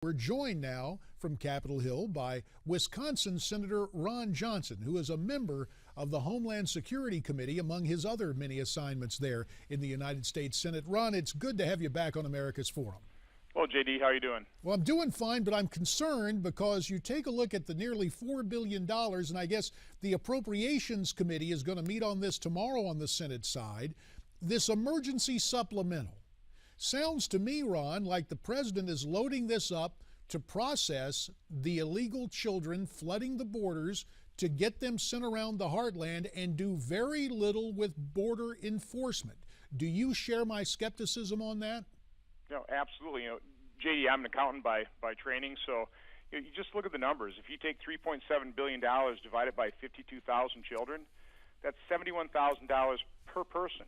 We're joined now from Capitol Hill by Wisconsin Senator Ron Johnson, who is a member of the Homeland Security Committee, among his other many assignments there in the United States Senate. Ron, it's good to have you back on America's Forum. Well, JD, how are you doing? Well, I'm doing fine, but I'm concerned because you take a look at the nearly $4 billion, and I guess the Appropriations Committee is going to meet on this tomorrow on the Senate side. This emergency supplemental sounds to me, Ron, like the president is loading this up to process the illegal children flooding the borders to get them sent around the heartland and do very little with border enforcement. Do you share my skepticism on that? No, absolutely. JD, I'm an accountant by training, so you just look at the numbers. If you take $3.7 billion divided by 52,000 children, that's $71,000 per person.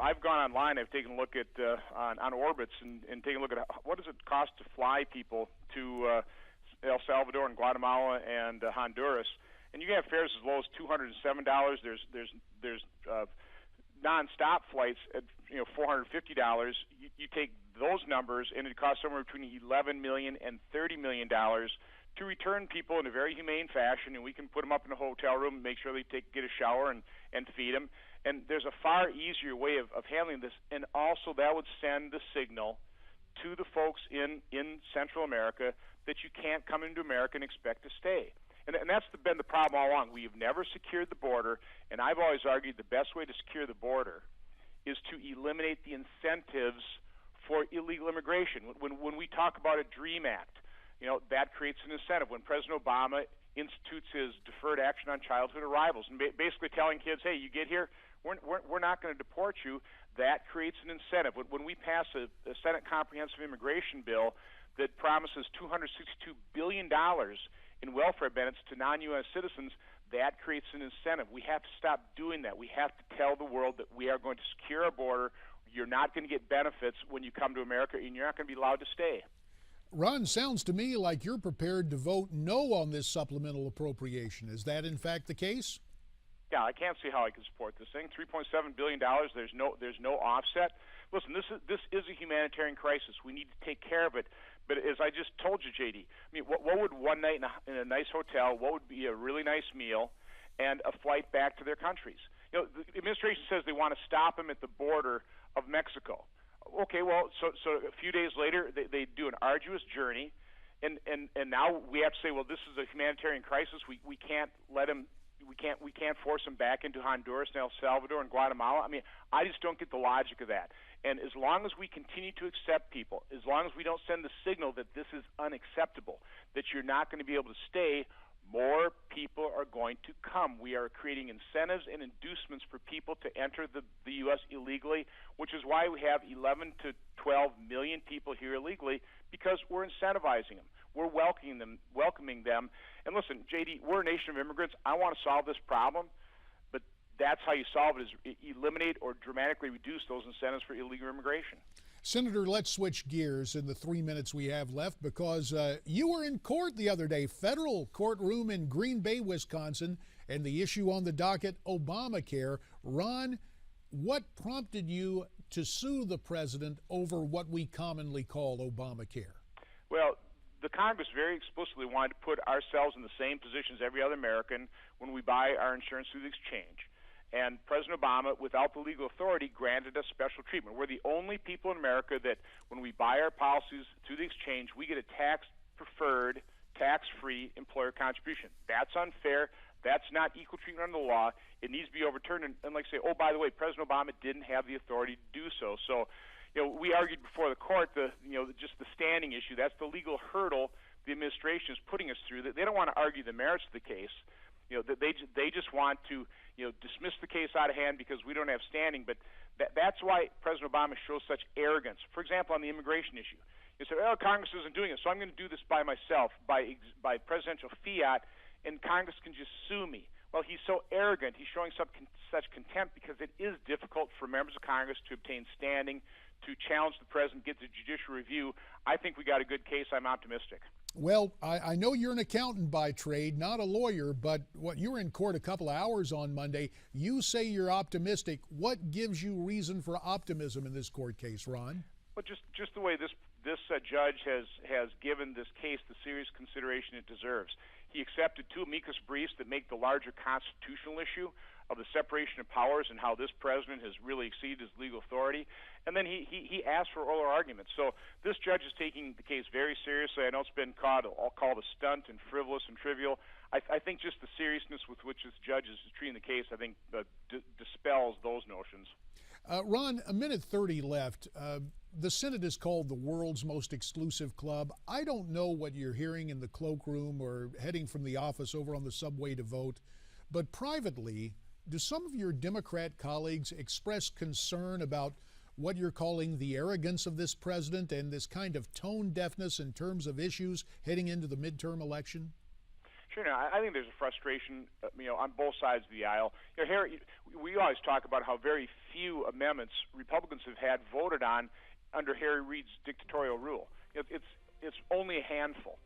I've gone online. I've taken a look at on Orbitz and taken a look at what does it cost to fly people to El Salvador and Guatemala and Honduras, and you can have fares as low as $207. There's nonstop flights at $450. You take those numbers, and it costs somewhere between $11 million and $30 million to return people in a very humane fashion, and we can put them up in a hotel room and make sure they get a shower and feed them. And there's a far easier way of handling this, and also that would send the signal to the folks in Central America that you can't come into America and expect to stay. And that's been the problem all along. We've never secured the border, and I've always argued the best way to secure the border is to eliminate the incentives for illegal immigration. When we talk about a DREAM Act, that creates an incentive. When President Obama institutes his deferred action on childhood arrivals and basically telling kids, hey, you get here, we're not going to deport you, that creates an incentive. When we pass a Senate comprehensive immigration bill that promises $262 billion in welfare benefits to non-U.S. citizens, that creates an incentive. We have to stop doing that. We have to tell the world that we are going to secure our border. You're not going to get benefits when you come to America, and you're not going to be allowed to stay. Ron, sounds to me like you're prepared to vote no on this supplemental appropriation. Is that in fact the case? Yeah, I can't see how I can support this thing. $3.7 billion. There's no offset. Listen, this is a humanitarian crisis. We need to take care of it. But as I just told you, JD, I mean, what would one night in a nice hotel? What would be a really nice meal, and a flight back to their countries? The administration says they want to stop them at the border of Mexico. Okay, well, so a few days later they do an arduous journey, and now we have to say, well, this is a humanitarian crisis. We can't let them. We can't force them back into Honduras and El Salvador and Guatemala. I mean, I just don't get the logic of that. And as long as we continue to accept people, as long as we don't send the signal that this is unacceptable, that you're not going to be able to stay, more people are going to come. We are creating incentives and inducements for people to enter the U.S. illegally, which is why we have 11 to 12 million people here illegally, because we're incentivizing them. We're welcoming them. And listen, JD, we're a nation of immigrants. I want to solve this problem, but that's how you solve it, is eliminate or dramatically reduce those incentives for illegal immigration. Senator, let's switch gears in the 3 minutes we have left, because you were in court the other day, federal courtroom in Green Bay, Wisconsin, and the issue on the docket, Obamacare. Ron, what prompted you to sue the president over what we commonly call Obamacare? Well, the Congress very explicitly wanted to put ourselves in the same position as every other American when we buy our insurance through the exchange. And President Obama, without the legal authority, granted us special treatment. We're the only people in America that when we buy our policies through the exchange, we get a tax-preferred, tax-free employer contribution. That's unfair. That's not equal treatment under the law. It needs to be overturned. And like say, oh, by the way, President Obama didn't have the authority to do so. So, we argued before the court just the standing issue. That's the legal hurdle the administration is putting us through. They don't want to argue the merits of the case. They just want to dismiss the case out of hand because we don't have standing. But that's why President Obama shows such arrogance. For example, on the immigration issue, he said, "Oh, Congress isn't doing it, so I'm going to do this by myself, by presidential fiat, and Congress can just sue me." Well, he's so arrogant. He's showing such contempt because it is difficult for members of Congress to obtain standing, to challenge the president, get the judicial review. I think we got a good case. I'm optimistic. Well, I know you're an accountant by trade, not a lawyer, but you were in court a couple of hours on Monday. You say you're optimistic. What gives you reason for optimism in this court case, Ron? Well, just the way this this judge has given this case the serious consideration it deserves. He accepted two amicus briefs that make the larger constitutional issue of the separation of powers and how this president has really exceeded his legal authority. And then he asked for oral arguments. So this judge is taking the case very seriously. I know it's been called a stunt and frivolous and trivial. I think just the seriousness with which this judge is treating the case, I think, dispels those notions. Ron, a minute 30 left. The Senate is called the world's most exclusive club. I don't know what you're hearing in the cloakroom or heading from the office over on the subway to vote, but privately, do some of your Democrat colleagues express concern about what you're calling the arrogance of this president and this kind of tone deafness in terms of issues heading into the midterm election? Sure. Now, I think there's a frustration, on both sides of the aisle. Harry, we always talk about how very few amendments Republicans have had voted on under Harry Reid's dictatorial rule. It's only a handful.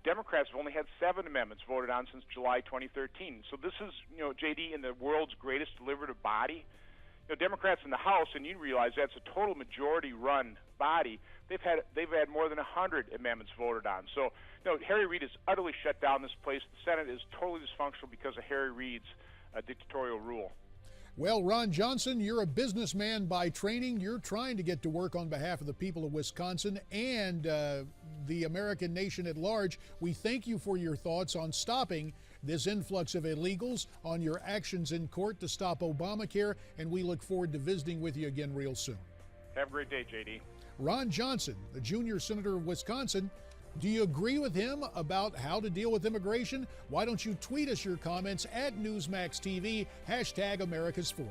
Democrats have only had 7 amendments voted on since July 2013. So this is, JD, in the world's greatest deliberative body. Democrats in the House, and you realize that's a total majority-run body. They've had more than 100 amendments voted on. So, Harry Reid has utterly shut down this place. The Senate is totally dysfunctional because of Harry Reid's dictatorial rule. Well, Ron Johnson, you're a businessman by training. You're trying to get to work on behalf of the people of Wisconsin and the American nation at large. We thank you for your thoughts on stopping this influx of illegals, on your actions in court to stop Obamacare, and we look forward to visiting with you again real soon. Have a great day, JD. Ron Johnson, the junior senator of Wisconsin. Do you agree with him about how to deal with immigration? Why don't you tweet us your comments at Newsmax TV, #America's Forum.